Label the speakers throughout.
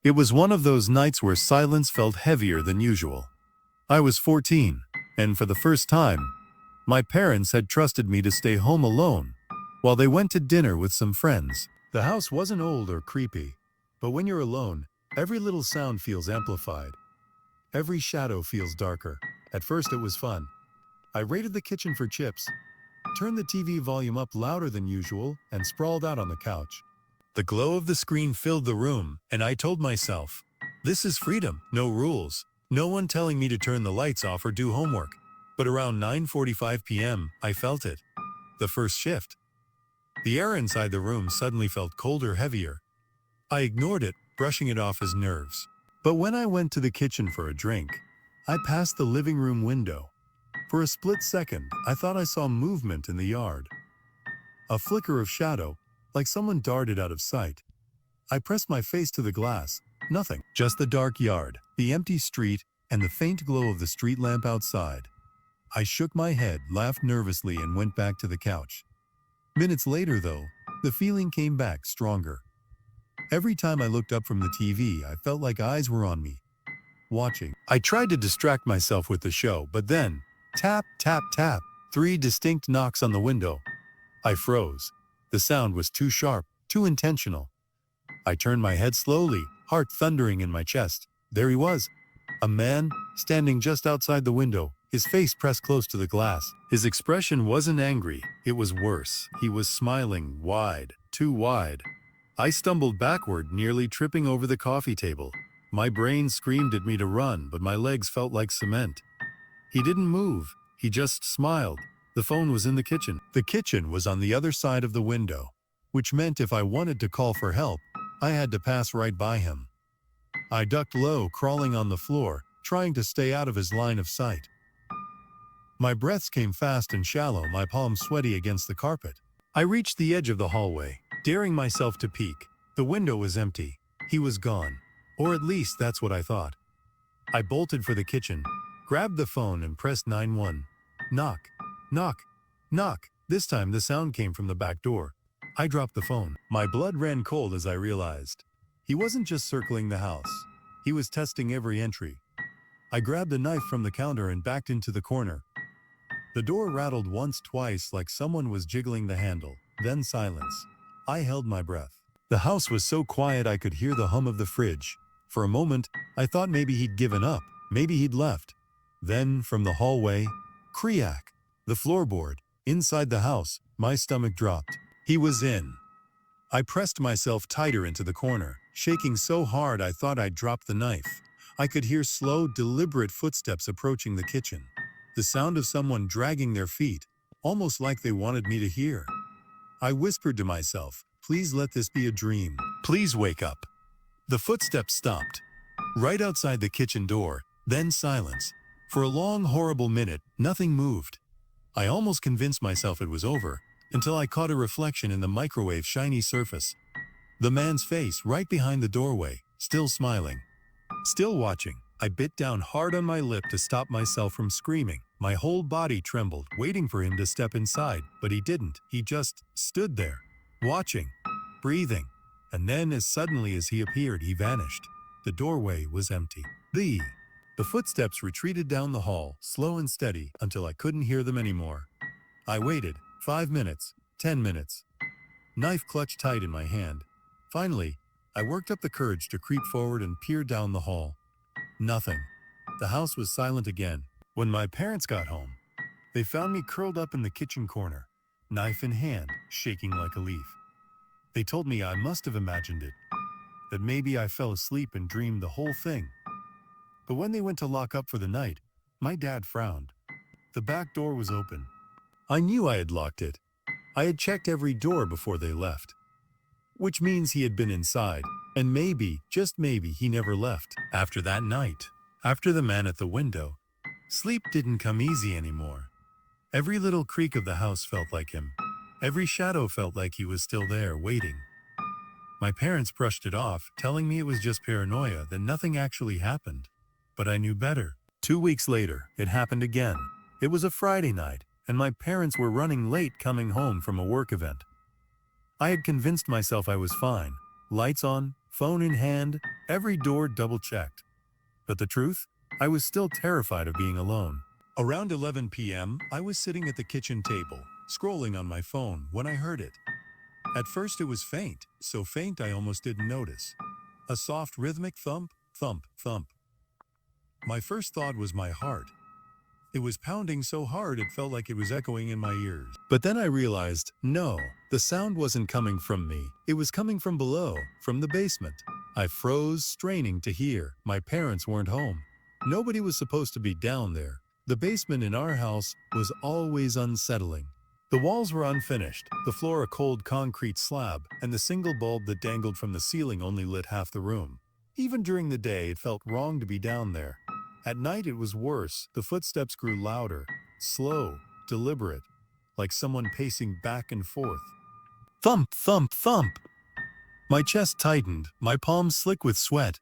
Speaker 1: It was one of those nights where silence felt heavier than usual. I was 14, and for the first time, my parents had trusted me to stay home alone while they went to dinner with some friends. The house wasn't old or creepy, but when you're alone, every little sound feels amplified. Every shadow feels darker. At first it was fun. I raided the kitchen for chips, turned the TV volume up louder than usual, and sprawled out on the couch. The glow of the screen filled the room, and I told myself, this is freedom, no rules, no one telling me to turn the lights off or do homework. But around 9:45 p.m., I felt it. The first shift. The air inside the room suddenly felt colder, heavier. I ignored it, brushing it off as nerves. But when I went to the kitchen for a drink, I passed the living room window. For a split second, I thought I saw movement in the yard. A flicker of shadow, like someone darted out of sight. I pressed my face to the glass. Nothing. Just the dark yard, the empty street, and the faint glow of the street lamp outside. I shook my head, laughed nervously, and went back to the couch. Minutes later, though, the feeling came back stronger. Every time I looked up from the TV, I felt like eyes were on me, watching. I tried to distract myself with the show, but then, tap, tap, tap, 3 distinct knocks on the window. I froze. The sound was too sharp, too intentional. I turned my head slowly, heart thundering in my chest. There he was, a man, standing just outside the window, his face pressed close to the glass. His expression wasn't angry, it was worse. He was smiling, wide, too wide. I stumbled backward, nearly tripping over the coffee table. My brain screamed at me to run, but my legs felt like cement. He didn't move, he just smiled. The phone was in the kitchen. The kitchen was on the other side of the window, which meant if I wanted to call for help, I had to pass right by him. I ducked low, crawling on the floor, trying to stay out of his line of sight. My breaths came fast and shallow, my palms sweaty against the carpet. I reached the edge of the hallway, daring myself to peek. The window was empty. He was gone. Or at least that's what I thought. I bolted for the kitchen, grabbed the phone and pressed 911. Knock, knock, knock. This time the sound came from the back door. I dropped the phone. My blood ran cold as I realized. He wasn't just circling the house. He was testing every entry. I grabbed a knife from the counter and backed into the corner. The door rattled once, twice, like someone was jiggling the handle. Then silence. I held my breath. The house was so quiet I could hear the hum of the fridge. For a moment, I thought maybe he'd given up. Maybe he'd left. Then, from the hallway, creak. The floorboard. Inside the house, my stomach dropped. He was in. I pressed myself tighter into the corner, shaking so hard I thought I'd dropped the knife. I could hear slow, deliberate footsteps approaching the kitchen. The sound of someone dragging their feet, almost like they wanted me to hear. I whispered to myself, please let this be a dream. Please wake up. The footsteps stopped. Right outside the kitchen door, then silence. For a long, horrible minute, nothing moved. I almost convinced myself it was over, until I caught a reflection in the microwave's shiny surface. The man's face right behind the doorway, still smiling. Still watching. I bit down hard on my lip to stop myself from screaming. My whole body trembled, waiting for him to step inside, but he didn't. He just stood there, watching, breathing. And then, as suddenly as he appeared, he vanished. The doorway was empty. The footsteps retreated down the hall, slow and steady, until I couldn't hear them anymore. I waited. 5 minutes, 10 minutes. Knife clutched tight in my hand. Finally, I worked up the courage to creep forward and peer down the hall. Nothing. The house was silent again. When my parents got home, they found me curled up in the kitchen corner, knife in hand, shaking like a leaf. They told me I must have imagined it, that maybe I fell asleep and dreamed the whole thing. But when they went to lock up for the night, my dad frowned. The back door was open. I knew I had locked it. I had checked every door before they left. Which means he had been inside, and maybe, just maybe, he never left. After that night, after the man at the window, sleep didn't come easy anymore. Every little creak of the house felt like him. Every shadow felt like he was still there, waiting. My parents brushed it off, telling me it was just paranoia, that nothing actually happened. But I knew better. 2 weeks later, it happened again. It was a Friday night, and my parents were running late coming home from a work event. I had convinced myself I was fine. Lights on, phone in hand, every door double-checked. But the truth? I was still terrified of being alone. Around 11 p.m., I was sitting at the kitchen table, scrolling on my phone, when I heard it. At first it was faint, so faint I almost didn't notice. A soft rhythmic thump, thump, thump. My first thought was my heart. It was pounding so hard it felt like it was echoing in my ears. But then I realized, no, the sound wasn't coming from me. It was coming from below, from the basement. I froze, straining to hear. My parents weren't home. Nobody was supposed to be down there. The basement in our house was always unsettling. The walls were unfinished, the floor a cold concrete slab, and the single bulb that dangled from the ceiling only lit half the room. Even during the day, it felt wrong to be down there. At night it was worse. The footsteps grew louder, slow, deliberate, like someone pacing back and forth. Thump, thump, thump! My chest tightened, my palms slick with sweat.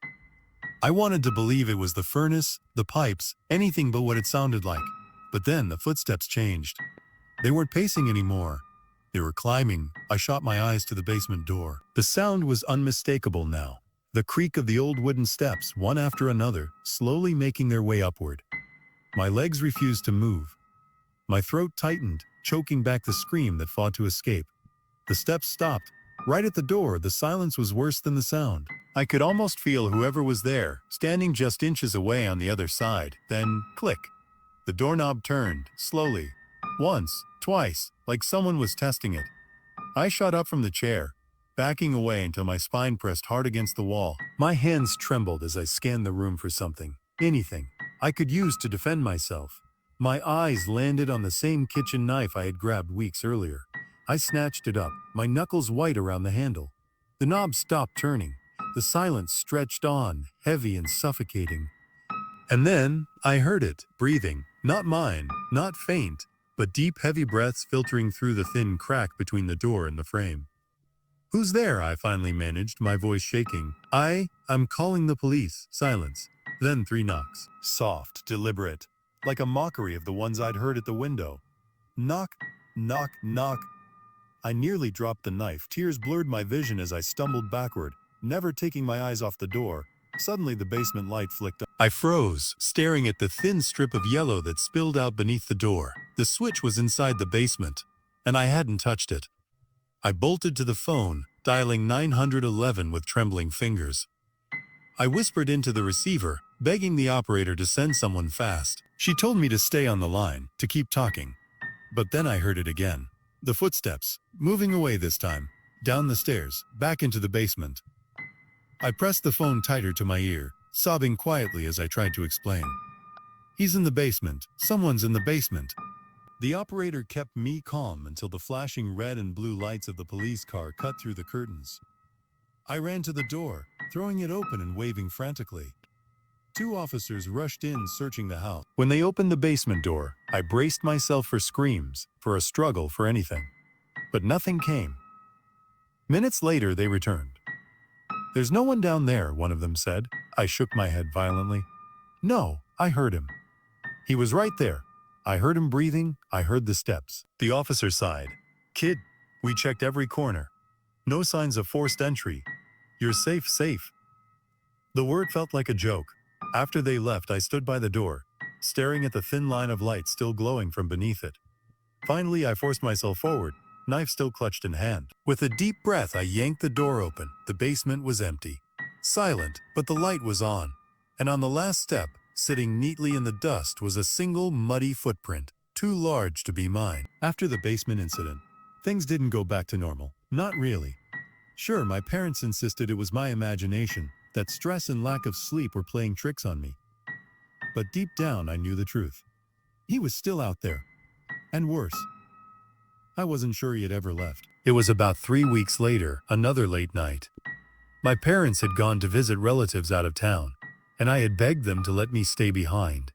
Speaker 1: I wanted to believe it was the furnace, the pipes, anything but what it sounded like. But then the footsteps changed. They weren't pacing anymore. They were climbing. I shot my eyes to the basement door. The sound was unmistakable now. The creak of the old wooden steps, one after another, slowly making their way upward. My legs refused to move. My throat tightened, choking back the scream that fought to escape. The steps stopped. Right at the door, the silence was worse than the sound. I could almost feel whoever was there, standing just inches away on the other side. Then, click. The doorknob turned, slowly. Once, twice, like someone was testing it. I shot up from the chair, backing away until my spine pressed hard against the wall. My hands trembled as I scanned the room for something, anything, I could use to defend myself. My eyes landed on the same kitchen knife I had grabbed weeks earlier. I snatched it up, my knuckles white around the handle. The knob stopped turning. The silence stretched on, heavy and suffocating. And then, I heard it, breathing. Not mine, not faint, but deep, heavy breaths filtering through the thin crack between the door and the frame. "Who's there?" I finally managed, my voice shaking. I'm calling the police." Silence. Then 3 knocks. Soft, deliberate, like a mockery of the ones I'd heard at the window. Knock, knock, knock. I nearly dropped the knife. Tears blurred my vision as I stumbled backward, never taking my eyes off the door. Suddenly the basement light flicked up. I froze, staring at the thin strip of yellow that spilled out beneath the door. The switch was inside the basement, and I hadn't touched it. I bolted to the phone, dialing 911 with trembling fingers. I whispered into the receiver, begging the operator to send someone fast. She told me to stay on the line, to keep talking. But then I heard it again. The footsteps, moving away this time, down the stairs, back into the basement. I pressed the phone tighter to my ear, sobbing quietly as I tried to explain. "He's in the basement. Someone's in the basement." The operator kept me calm until the flashing red and blue lights of the police car cut through the curtains. I ran to the door, throwing it open and waving frantically. 2 officers rushed in, searching the house. When they opened the basement door, I braced myself for screams, for a struggle, for anything. But nothing came. Minutes later, they returned. "There's no one down there," one of them said. I shook my head violently. "No, I heard him. He was right there. I heard him breathing, I heard the steps." The officer sighed. "Kid, we checked every corner. No signs of forced entry. You're safe, safe." The word felt like a joke. After they left, I stood by the door, staring at the thin line of light still glowing from beneath it. Finally, I forced myself forward, knife still clutched in hand. With a deep breath, I yanked the door open. The basement was empty. Silent, but the light was on. And on the last step, sitting neatly in the dust, was a single muddy footprint, too large to be mine. After the basement incident, things didn't go back to normal. Not really. Sure, my parents insisted it was my imagination, that stress and lack of sleep were playing tricks on me. But deep down, I knew the truth. He was still out there. And worse, I wasn't sure he had ever left. It was about 3 weeks later, another late night. My parents had gone to visit relatives out of town, and I had begged them to let me stay behind.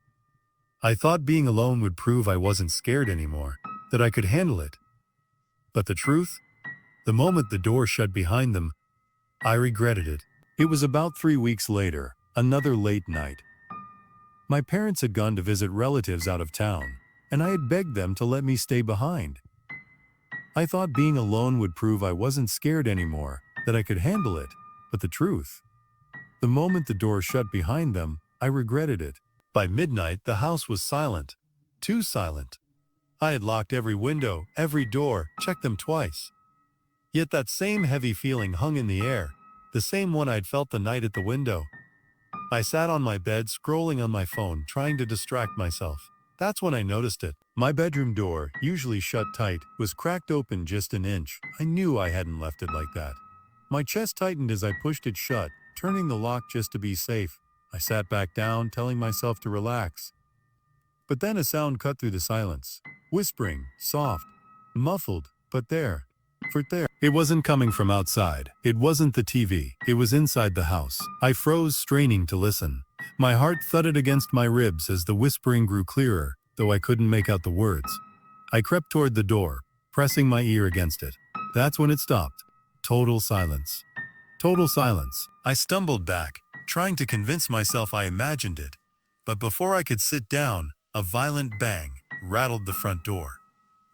Speaker 1: I thought being alone would prove I wasn't scared anymore, that I could handle it. But the truth? The moment the door shut behind them, I regretted it. It was about 3 weeks later, another late night. My parents had gone to visit relatives out of town, and I had begged them to let me stay behind. I thought being alone would prove I wasn't scared anymore, that I could handle it. But the truth, the moment the door shut behind them, I regretted it. By midnight, the house was silent. Too silent. I had locked every window, every door, checked them twice. Yet that same heavy feeling hung in the air, the same one I'd felt the night at the window. I sat on my bed, scrolling on my phone, trying to distract myself. That's when I noticed it. My bedroom door, usually shut tight, was cracked open just an inch. I knew I hadn't left it like that. My chest tightened as I pushed it shut, turning the lock just to be safe. I sat back down, telling myself to relax. But then a sound cut through the silence. Whispering, soft, muffled, but there. It wasn't coming from outside. It wasn't the TV. It was inside the house. I froze, straining to listen. My heart thudded against my ribs as the whispering grew clearer, though I couldn't make out the words. I crept toward the door, pressing my ear against it. That's when it stopped. Total silence. Total silence. I stumbled back, trying to convince myself I imagined it. But before I could sit down, a violent bang rattled the front door.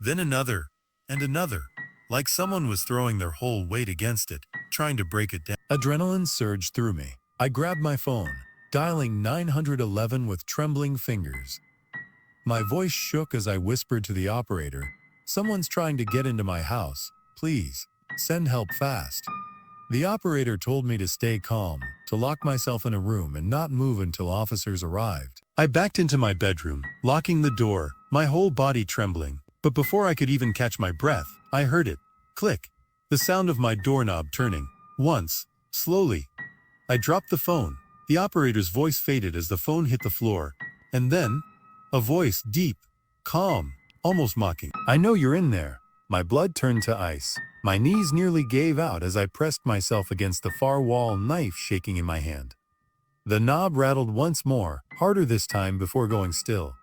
Speaker 1: Then another, and another, like someone was throwing their whole weight against it, trying to break it down. Adrenaline surged through me. I grabbed my phone, dialing 911 with trembling fingers. My voice shook as I whispered to the operator, "Someone's trying to get into my house. Please, send help fast." The operator told me to stay calm, to lock myself in a room and not move until officers arrived. I backed into my bedroom, locking the door, my whole body trembling. But before I could even catch my breath, I heard it. Click. The sound of my doorknob turning. Once. Slowly. I dropped the phone. The operator's voice faded as the phone hit the floor. And then, a voice, deep, calm, almost mocking. "I know you're in there." My blood turned to ice. My knees nearly gave out as I pressed myself against the far wall, knife shaking in my hand. The knob rattled once more, harder this time before going still.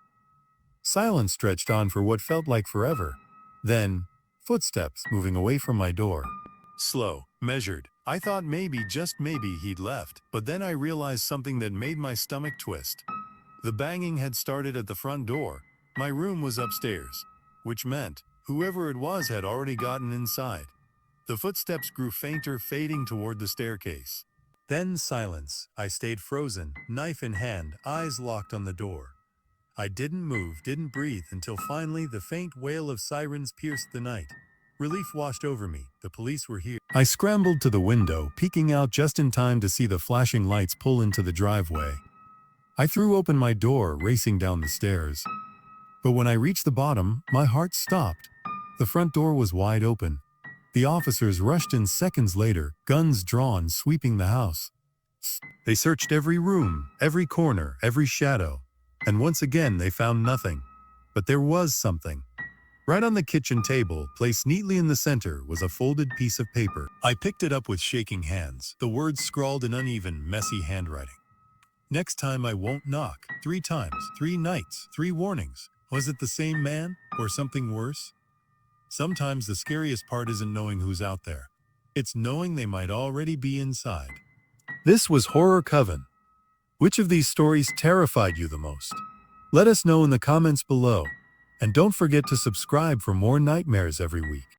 Speaker 1: Silence stretched on for what felt like forever. Then, footsteps moving away from my door. Slow, measured. I thought maybe, just maybe, he'd left. But then I realized something that made my stomach twist. The banging had started at the front door. My room was upstairs, which meant whoever it was had already gotten inside. The footsteps grew fainter, fading toward the staircase. Then silence. I stayed frozen, knife in hand, eyes locked on the door. I didn't move, didn't breathe, until finally the faint wail of sirens pierced the night. Relief washed over me. The police were here. I scrambled to the window, peeking out just in time to see the flashing lights pull into the driveway. I threw open my door, racing down the stairs. But when I reached the bottom, my heart stopped. The front door was wide open. The officers rushed in seconds later, guns drawn, sweeping the house. They searched every room, every corner, every shadow. And once again, they found nothing. But there was something. Right on the kitchen table, placed neatly in the center, was a folded piece of paper. I picked it up with shaking hands, the words scrawled in uneven, messy handwriting. "Next time I won't knock." 3 times, 3 nights, 3 warnings. Was it the same man, or something worse? Sometimes the scariest part isn't knowing who's out there. It's knowing they might already be inside. This was Horror Coven. Which of these stories terrified you the most? Let us know in the comments below. And don't forget to subscribe for more nightmares every week.